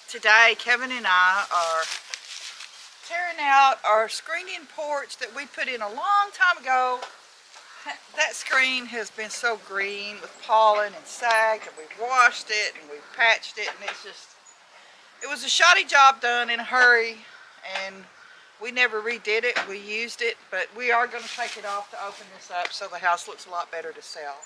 Today, Kevin and I are tearing out our screened-in porch that we put in a long time ago. That screen has been so green with pollen and sagged, and we've washed it and we've patched it, and it was a shoddy job done in a hurry, and we never redid it. We used it, but we are going to take it off to open this up so the house looks a lot better to sell.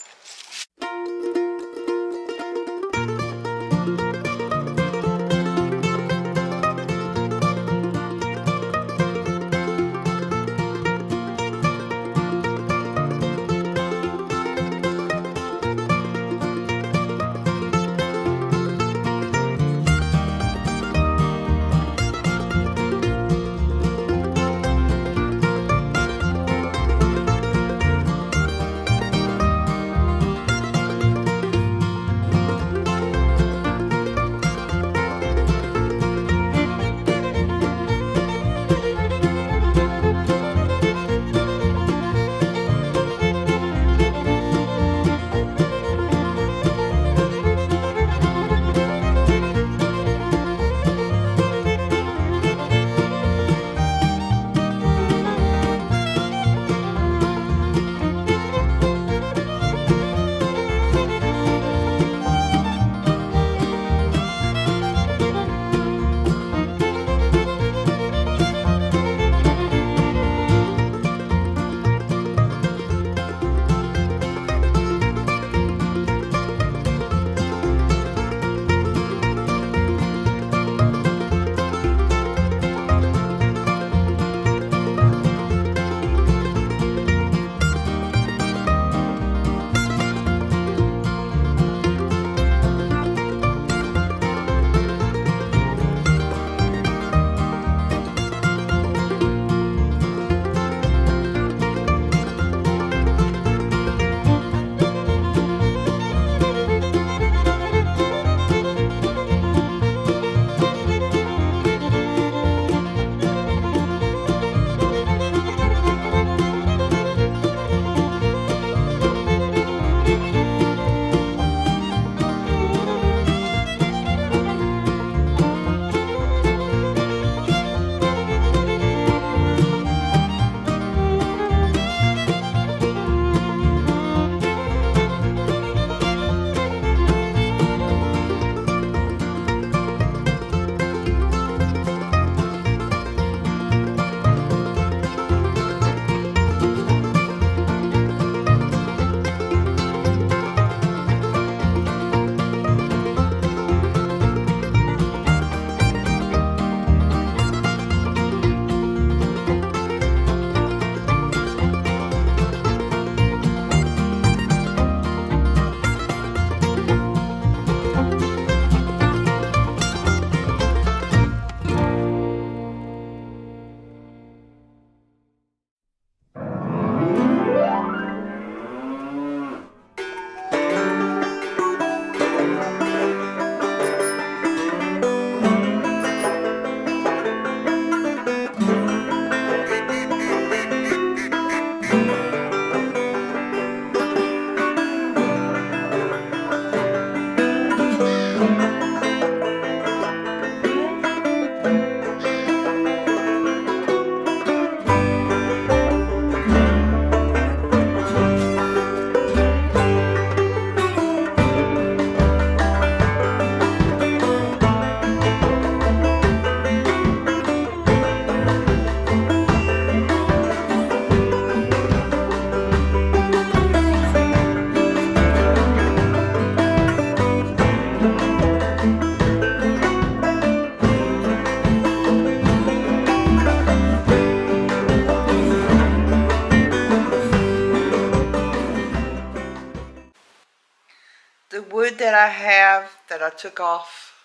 The wood that I have that I took off,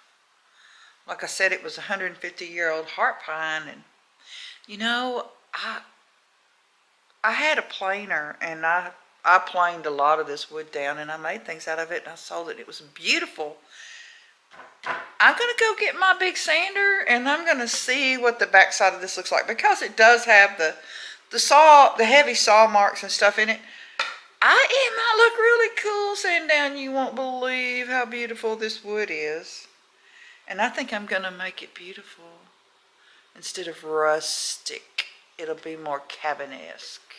like I said, it was a 150-year-old heart pine, and you know, I had a planer, and I planed a lot of this wood down, and I made things out of it, and I sold it. It was beautiful. I'm going to go get my big sander, and I'm going to see what the backside of this looks like, because it does have the heavy saw marks and stuff in it. It might look really cool sitting down. You won't believe how beautiful this wood is. And I think I'm gonna make it beautiful. Instead of rustic, it'll be more cabin-esque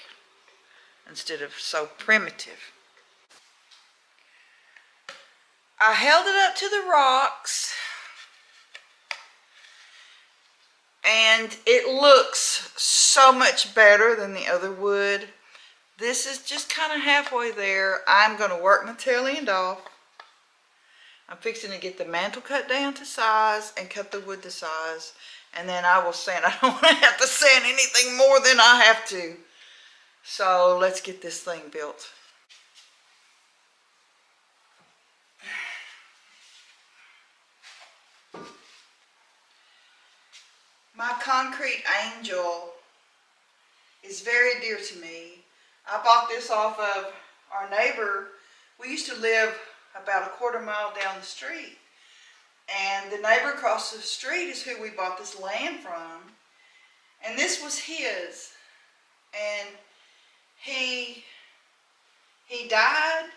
instead of so primitive. I held it up to the rocks and it looks so much better than the other wood. This is just kind of halfway there. I'm going to work my tail end off. I'm fixing to get the mantle cut down to size and cut the wood to size. And then I will sand. I don't want to have to sand anything more than I have to. So let's get this thing built. My concrete angel is very dear to me. I bought this off of our neighbor. We used to live about a quarter mile down the street. And the neighbor across the street is who we bought this land from. And this was his. And he died.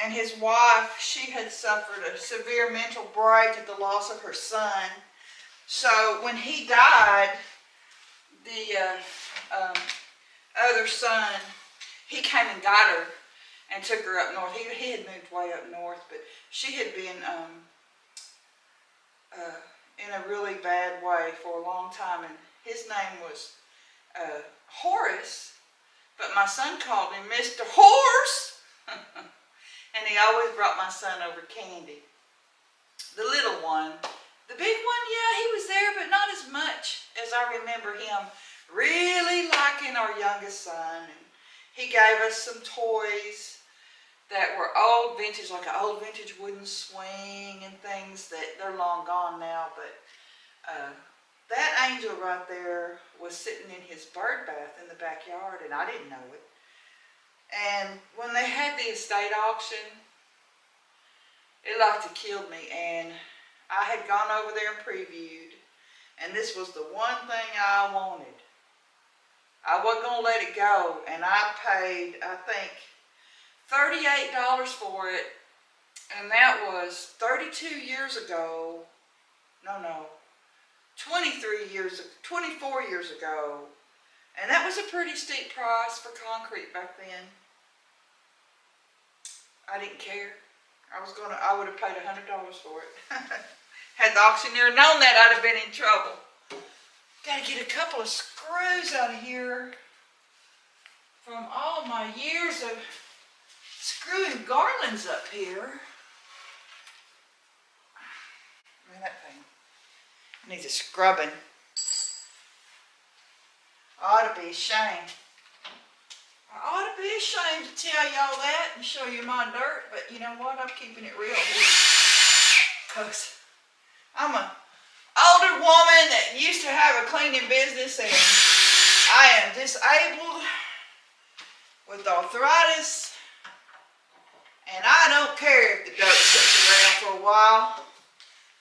And his wife, she had suffered a severe mental break at the loss of her son. So when he died, the other son, he came and got her and took her up north. He had moved way up north, but she had been in a really bad way for a long time. And his name was Horace, but my son called him Mr. Horse. And he always brought my son over candy. The little one. The big one, yeah, he was there, but not as much as I remember him really liking our youngest son. And he gave us some toys that were old vintage, like an old vintage wooden swing and things that they're long gone now. But that angel right there was sitting in his bird bath in the backyard, and I didn't know it. And when they had the estate auction, it like to killed me. And I had gone over there and previewed, and this was the one thing I wanted. I wasn't going to let it go, and I paid, I think, $38 for it, and that was 32 years ago. No, 24 years ago, and that was a pretty steep price for concrete back then. I didn't care. I would have paid $100 for it. Had the auctioneer known that, I'd have been in trouble. Got to get a couple of screws out of here from all my years of screwing garlands up here. Man, that thing needs a scrubbing. I ought to be ashamed. I ought to be ashamed to tell y'all that and show you my dirt, but you know what? I'm keeping it real here. Because I'm an older woman that used to have a cleaning business, and I am disabled with arthritis, and I don't care if the dirt sits around for a while.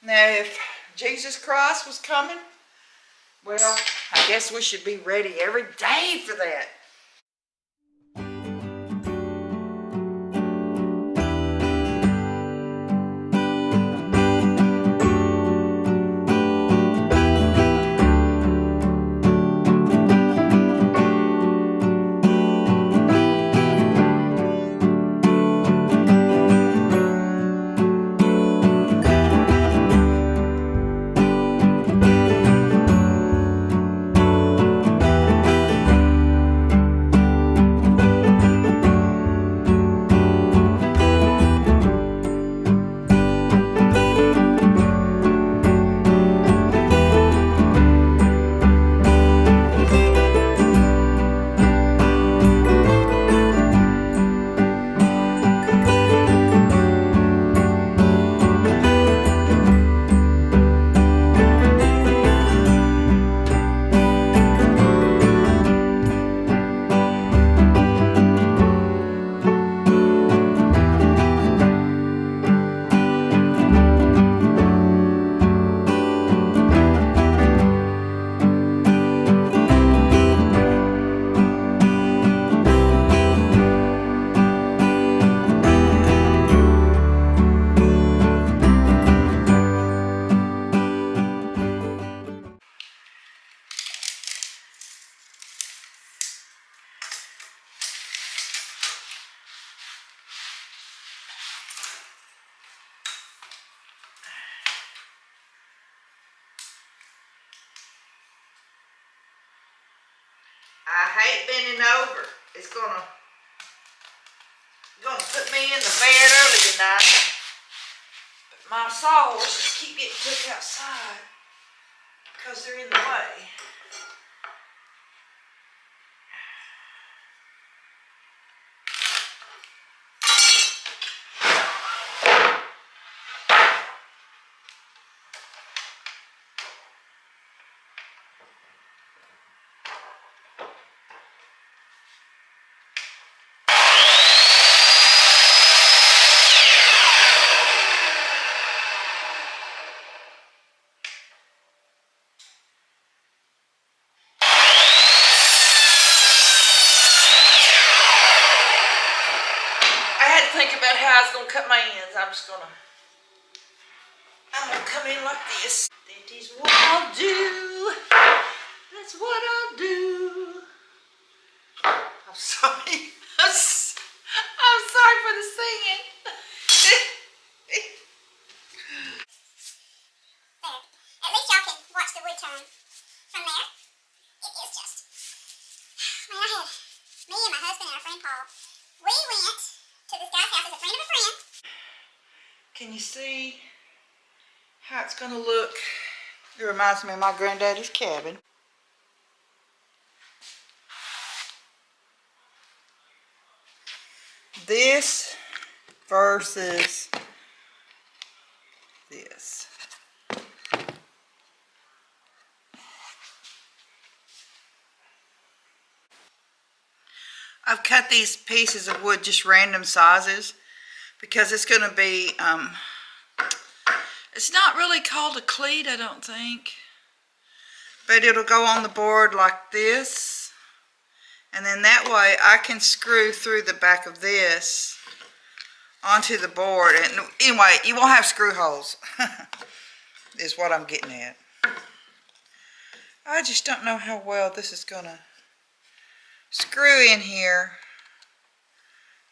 Now, if Jesus Christ was coming, well, I guess we should be ready every day for that. I hate bending over. It's gonna put me in the bed early tonight. But my saws just keep getting took outside because they're in the way. Think about how I was gonna cut my ends. I'm gonna come in like this. That is what I'll do. That's what I'll do. I'm sorry. I'm sorry for the singing. There. At least y'all can watch the wood turn from there. It is just. Man, me and my husband and our friend Paul, we went to this guy's house as a friend of a friend. Can you see how it's gonna look? It reminds me of my granddaddy's cabin. This versus this. I've cut these pieces of wood just random sizes because it's going to be, it's not really called a cleat, I don't think. But it'll go on the board like this. And then that way I can screw through the back of this onto the board. And anyway, you won't have screw holes, is what I'm getting at. I just don't know how well this is going to screw in here.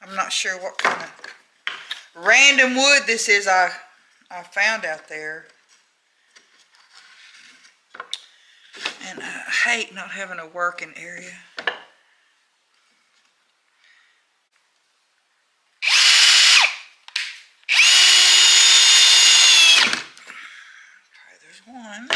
I'm not sure what kind of random wood this is I found out there. And I hate not having a working area. Okay, there's one.